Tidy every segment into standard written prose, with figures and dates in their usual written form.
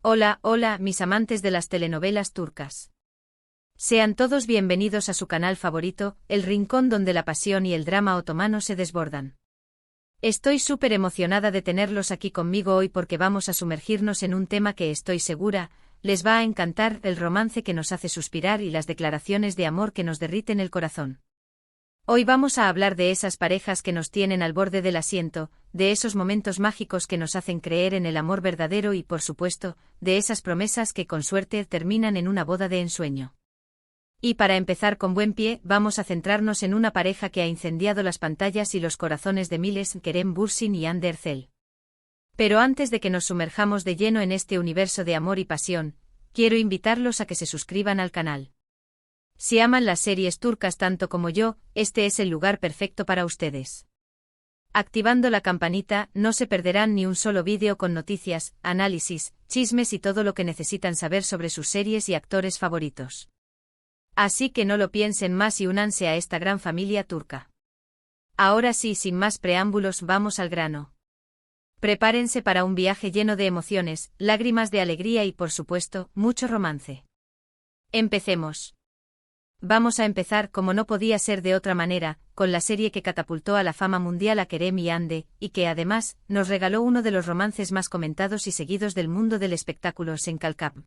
Hola, hola, mis amantes de las telenovelas turcas. Sean todos bienvenidos a su canal favorito, el rincón donde la pasión y el drama otomano se desbordan. Estoy súper emocionada de tenerlos aquí conmigo hoy porque vamos a sumergirnos en un tema que estoy segura, les va a encantar, el romance que nos hace suspirar y las declaraciones de amor que nos derriten el corazón. Hoy vamos a hablar de esas parejas que nos tienen al borde del asiento, de esos momentos mágicos que nos hacen creer en el amor verdadero y, por supuesto, de esas promesas que con suerte terminan en una boda de ensueño. Y para empezar con buen pie, vamos a centrarnos en una pareja que ha incendiado las pantallas y los corazones de miles, Kerem Bürsin y Hande Erçel. Pero antes de que nos sumerjamos de lleno en este universo de amor y pasión, quiero invitarlos a que se suscriban al canal. Si aman las series turcas tanto como yo, este es el lugar perfecto para ustedes. Activando la campanita, no se perderán ni un solo vídeo con noticias, análisis, chismes y todo lo que necesitan saber sobre sus series y actores favoritos. Así que no lo piensen más y únanse a esta gran familia turca. Ahora sí, sin más preámbulos, vamos al grano. Prepárense para un viaje lleno de emociones, lágrimas de alegría y, por supuesto, mucho romance. Empecemos. Vamos a empezar, como no podía ser de otra manera, con la serie que catapultó a la fama mundial a Kerem y Hande, y que además, nos regaló uno de los romances más comentados y seguidos del mundo del espectáculo, Senkalkap.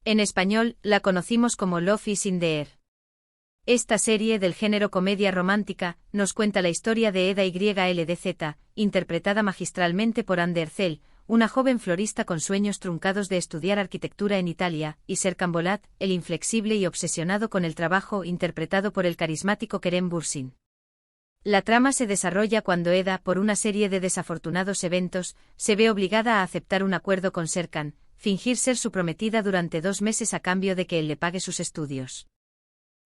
En español, la conocimos como Love is in the Air. Esta serie del género comedia romántica, nos cuenta la historia de Eda YLDZ, interpretada magistralmente por Hande Erçel, una joven florista con sueños truncados de estudiar arquitectura en Italia, y Serkan Bolat, el inflexible y obsesionado con el trabajo, interpretado por el carismático Kerem Bürsin. La trama se desarrolla cuando Eda, por una serie de desafortunados eventos, se ve obligada a aceptar un acuerdo con Serkan, fingir ser su prometida durante 2 meses a cambio de que él le pague sus estudios.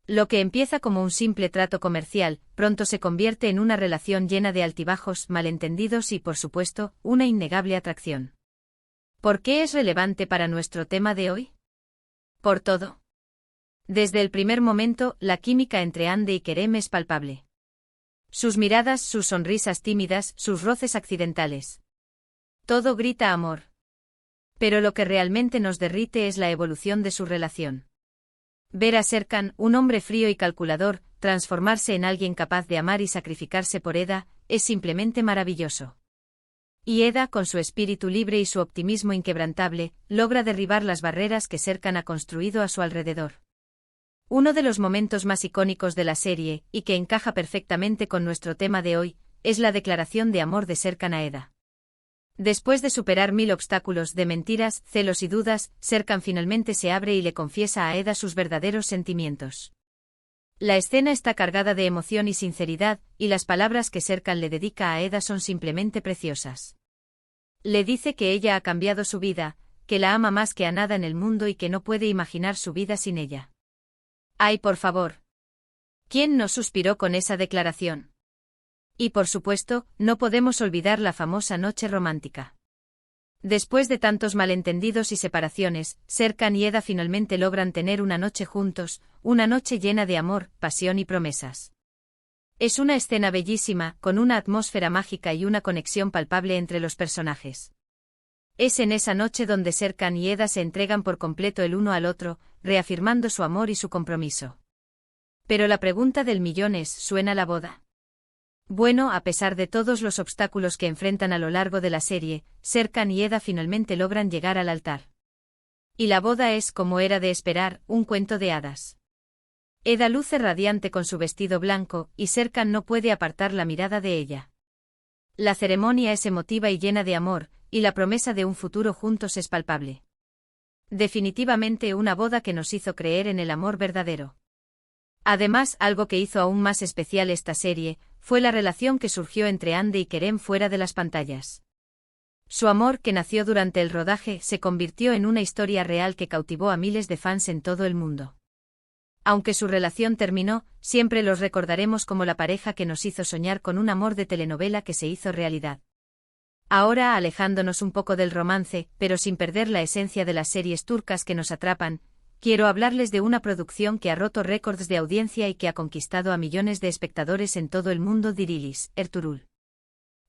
Lo que empieza como un simple trato comercial, pronto se convierte en una relación llena de altibajos, malentendidos y, por supuesto, una innegable atracción. ¿Por qué es relevante para nuestro tema de hoy? Por todo. Desde el primer momento, la química entre Hande y Kerem es palpable. Sus miradas, sus sonrisas tímidas, sus roces accidentales. Todo grita amor. Pero lo que realmente nos derrite es la evolución de su relación. Ver a Serkan, un hombre frío y calculador, transformarse en alguien capaz de amar y sacrificarse por Eda, es simplemente maravilloso. Y Eda, con su espíritu libre y su optimismo inquebrantable, logra derribar las barreras que Serkan ha construido a su alrededor. Uno de los momentos más icónicos de la serie, y que encaja perfectamente con nuestro tema de hoy, es la declaración de amor de Serkan a Eda. Después de superar 1000 obstáculos de mentiras, celos y dudas, Serkan finalmente se abre y le confiesa a Eda sus verdaderos sentimientos. La escena está cargada de emoción y sinceridad, y las palabras que Serkan le dedica a Eda son simplemente preciosas. Le dice que ella ha cambiado su vida, que la ama más que a nada en el mundo y que no puede imaginar su vida sin ella. ¡Ay, por favor! ¿Quién no suspiró con esa declaración? Y por supuesto, no podemos olvidar la famosa noche romántica. Después de tantos malentendidos y separaciones, Serkan y Eda finalmente logran tener una noche juntos, una noche llena de amor, pasión y promesas. Es una escena bellísima, con una atmósfera mágica y una conexión palpable entre los personajes. Es en esa noche donde Serkan y Eda se entregan por completo el uno al otro, reafirmando su amor y su compromiso. Pero la pregunta del millón es, ¿suena la boda? Bueno, a pesar de todos los obstáculos que enfrentan a lo largo de la serie, Serkan y Eda finalmente logran llegar al altar. Y la boda es, como era de esperar, un cuento de hadas. Eda luce radiante con su vestido blanco, y Serkan no puede apartar la mirada de ella. La ceremonia es emotiva y llena de amor, y la promesa de un futuro juntos es palpable. Definitivamente una boda que nos hizo creer en el amor verdadero. Además, algo que hizo aún más especial esta serie, fue la relación que surgió entre Hande y Kerem fuera de las pantallas. Su amor, que nació durante el rodaje, se convirtió en una historia real que cautivó a miles de fans en todo el mundo. Aunque su relación terminó, siempre los recordaremos como la pareja que nos hizo soñar con un amor de telenovela que se hizo realidad. Ahora, alejándonos un poco del romance, pero sin perder la esencia de las series turcas que nos atrapan, quiero hablarles de una producción que ha roto récords de audiencia y que ha conquistado a millones de espectadores en todo el mundo, Dirilis, Ertuğrul.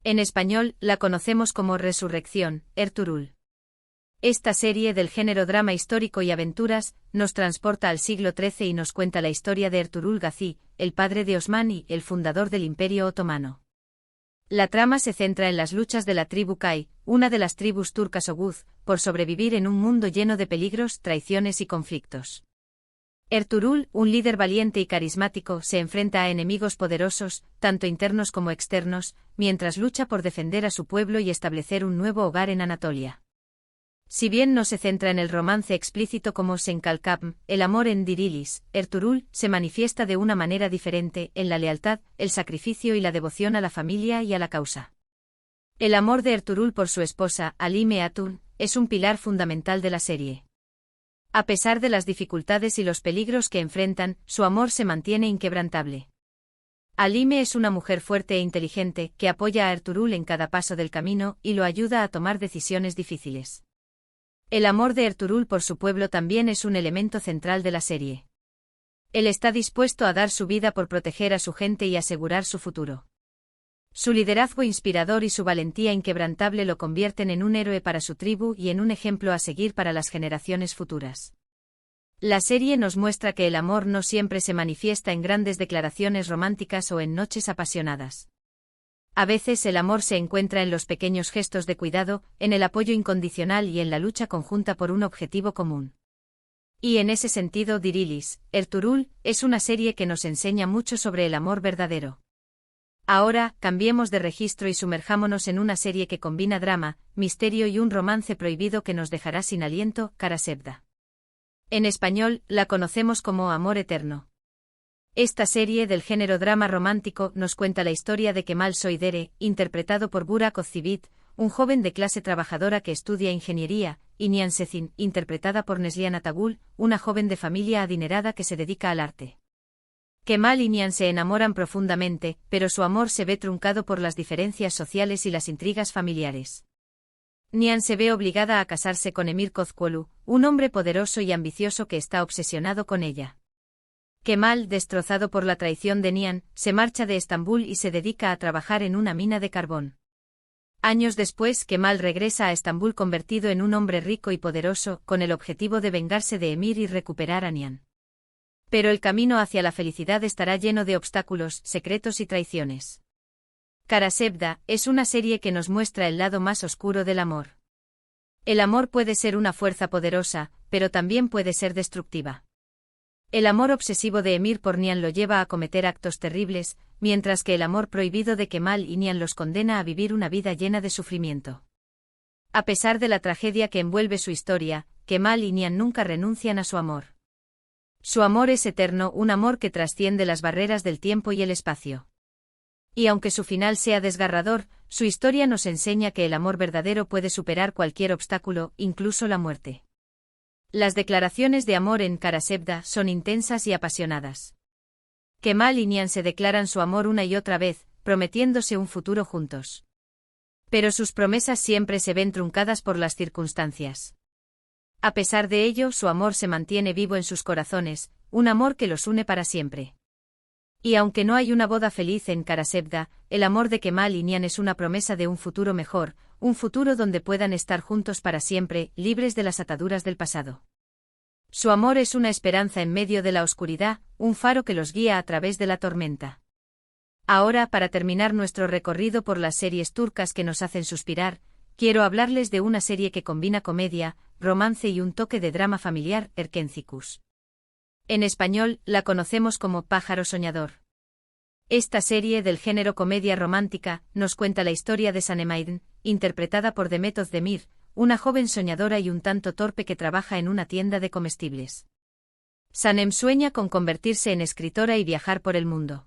En español, la conocemos como Resurrección, Ertuğrul. Esta serie del género drama histórico y aventuras nos transporta al siglo XIII y nos cuenta la historia de Ertuğrul Gazi, el padre de Osman y el fundador del Imperio Otomano. La trama se centra en las luchas de la tribu Kay, una de las tribus turcas Oguz, por sobrevivir en un mundo lleno de peligros, traiciones y conflictos. Ertuğrul, un líder valiente y carismático, se enfrenta a enemigos poderosos, tanto internos como externos, mientras lucha por defender a su pueblo y establecer un nuevo hogar en Anatolia. Si bien no se centra en el romance explícito como Senkalkapm, el amor en Dirilis, Ertuğrul se manifiesta de una manera diferente, en la lealtad, el sacrificio y la devoción a la familia y a la causa. El amor de Ertuğrul por su esposa, Halime Hatun, es un pilar fundamental de la serie. A pesar de las dificultades y los peligros que enfrentan, su amor se mantiene inquebrantable. Halime es una mujer fuerte e inteligente, que apoya a Ertuğrul en cada paso del camino y lo ayuda a tomar decisiones difíciles. El amor de Ertuğrul por su pueblo también es un elemento central de la serie. Él está dispuesto a dar su vida por proteger a su gente y asegurar su futuro. Su liderazgo inspirador y su valentía inquebrantable lo convierten en un héroe para su tribu y en un ejemplo a seguir para las generaciones futuras. La serie nos muestra que el amor no siempre se manifiesta en grandes declaraciones románticas o en noches apasionadas. A veces el amor se encuentra en los pequeños gestos de cuidado, en el apoyo incondicional y en la lucha conjunta por un objetivo común. Y en ese sentido Dirilis, Ertuğrul, es una serie que nos enseña mucho sobre el amor verdadero. Ahora, cambiemos de registro y sumerjámonos en una serie que combina drama, misterio y un romance prohibido que nos dejará sin aliento, Karasevda. En español, la conocemos como Amor Eterno. Esta serie del género drama romántico nos cuenta la historia de Kemal Soydere, interpretado por Burak Özçivit, un joven de clase trabajadora que estudia ingeniería, y Nihan Sezin, interpretada por Neslihan Atagul, una joven de familia adinerada que se dedica al arte. Kemal y Nihan se enamoran profundamente, pero su amor se ve truncado por las diferencias sociales y las intrigas familiares. Nihan se ve obligada a casarse con Emir Kozcuoglu, un hombre poderoso y ambicioso que está obsesionado con ella. Kemal, destrozado por la traición de Nihan, se marcha de Estambul y se dedica a trabajar en una mina de carbón. Años después, Kemal regresa a Estambul convertido en un hombre rico y poderoso, con el objetivo de vengarse de Emir y recuperar a Nihan. Pero el camino hacia la felicidad estará lleno de obstáculos, secretos y traiciones. Karasevda es una serie que nos muestra el lado más oscuro del amor. El amor puede ser una fuerza poderosa, pero también puede ser destructiva. El amor obsesivo de Emir por Nihan lo lleva a cometer actos terribles, mientras que el amor prohibido de Kemal y Nihan los condena a vivir una vida llena de sufrimiento. A pesar de la tragedia que envuelve su historia, Kemal y Nihan nunca renuncian a su amor. Su amor es eterno, un amor que trasciende las barreras del tiempo y el espacio. Y aunque su final sea desgarrador, su historia nos enseña que el amor verdadero puede superar cualquier obstáculo, incluso la muerte. Las declaraciones de amor en Karasevda son intensas y apasionadas. Kemal y Nihan se declaran su amor una y otra vez, prometiéndose un futuro juntos. Pero sus promesas siempre se ven truncadas por las circunstancias. A pesar de ello, su amor se mantiene vivo en sus corazones, un amor que los une para siempre. Y aunque no hay una boda feliz en Karasevda, el amor de Kemal y Nihan es una promesa de un futuro mejor, un futuro donde puedan estar juntos para siempre, libres de las ataduras del pasado. Su amor es una esperanza en medio de la oscuridad, un faro que los guía a través de la tormenta. Ahora, para terminar nuestro recorrido por las series turcas que nos hacen suspirar, quiero hablarles de una serie que combina comedia, romance y un toque de drama familiar, Erkencikus. En español, la conocemos como Pájaro Soñador. Esta serie del género comedia romántica nos cuenta la historia de Sanem Aydın, interpretada por Demet Özdemir, una joven soñadora y un tanto torpe que trabaja en una tienda de comestibles. Sanem sueña con convertirse en escritora y viajar por el mundo.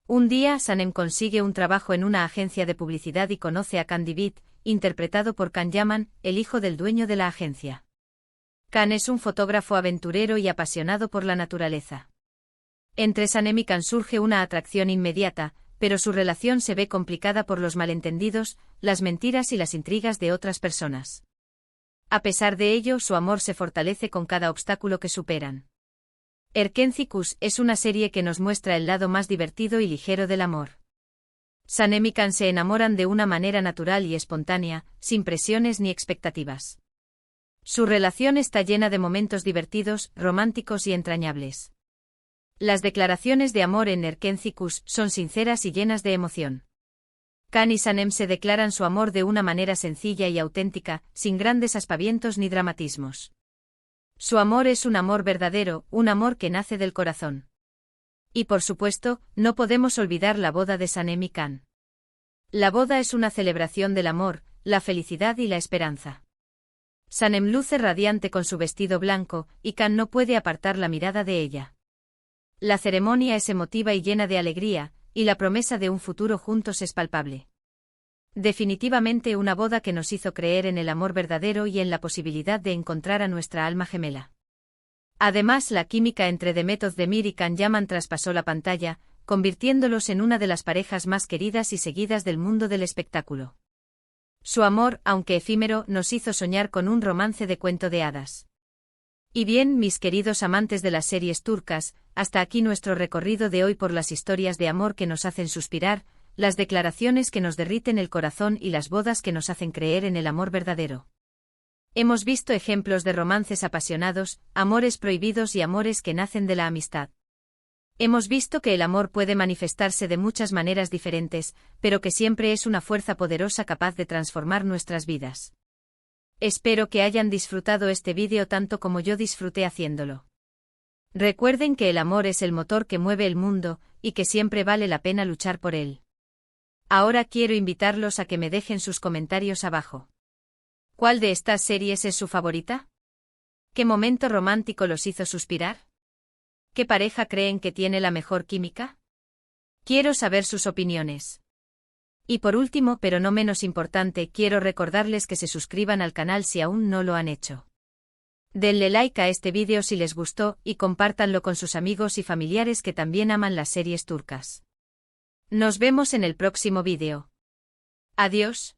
Un día, Sanem consigue un trabajo en una agencia de publicidad y conoce a Can Divit, interpretado por Can Yaman, el hijo del dueño de la agencia. Can es un fotógrafo aventurero y apasionado por la naturaleza. Entre Sanem y Can surge una atracción inmediata, pero su relación se ve complicada por los malentendidos, las mentiras y las intrigas de otras personas. A pesar de ello, su amor se fortalece con cada obstáculo que superan. Erkencikus es una serie que nos muestra el lado más divertido y ligero del amor. Sanem y Can se enamoran de una manera natural y espontánea, sin presiones ni expectativas. Su relación está llena de momentos divertidos, románticos y entrañables. Las declaraciones de amor en Erkencikus son sinceras y llenas de emoción. Can y Sanem se declaran su amor de una manera sencilla y auténtica, sin grandes aspavientos ni dramatismos. Su amor es un amor verdadero, un amor que nace del corazón. Y por supuesto, no podemos olvidar la boda de Sanem y Can. La boda es una celebración del amor, la felicidad y la esperanza. Sanem luce radiante con su vestido blanco, y Can no puede apartar la mirada de ella. La ceremonia es emotiva y llena de alegría, y la promesa de un futuro juntos es palpable. Definitivamente una boda que nos hizo creer en el amor verdadero y en la posibilidad de encontrar a nuestra alma gemela. Además, la química entre Demet Özdemir y Can Yaman traspasó la pantalla, convirtiéndolos en una de las parejas más queridas y seguidas del mundo del espectáculo. Su amor, aunque efímero, nos hizo soñar con un romance de cuento de hadas. Y bien, mis queridos amantes de las series turcas, hasta aquí nuestro recorrido de hoy por las historias de amor que nos hacen suspirar, las declaraciones que nos derriten el corazón y las bodas que nos hacen creer en el amor verdadero. Hemos visto ejemplos de romances apasionados, amores prohibidos y amores que nacen de la amistad. Hemos visto que el amor puede manifestarse de muchas maneras diferentes, pero que siempre es una fuerza poderosa capaz de transformar nuestras vidas. Espero que hayan disfrutado este vídeo tanto como yo disfruté haciéndolo. Recuerden que el amor es el motor que mueve el mundo, y que siempre vale la pena luchar por él. Ahora quiero invitarlos a que me dejen sus comentarios abajo. ¿Cuál de estas series es su favorita? ¿Qué momento romántico los hizo suspirar? ¿Qué pareja creen que tiene la mejor química? Quiero saber sus opiniones. Y por último, pero no menos importante, quiero recordarles que se suscriban al canal si aún no lo han hecho. Denle like a este vídeo si les gustó y compártanlo con sus amigos y familiares que también aman las series turcas. Nos vemos en el próximo vídeo. Adiós.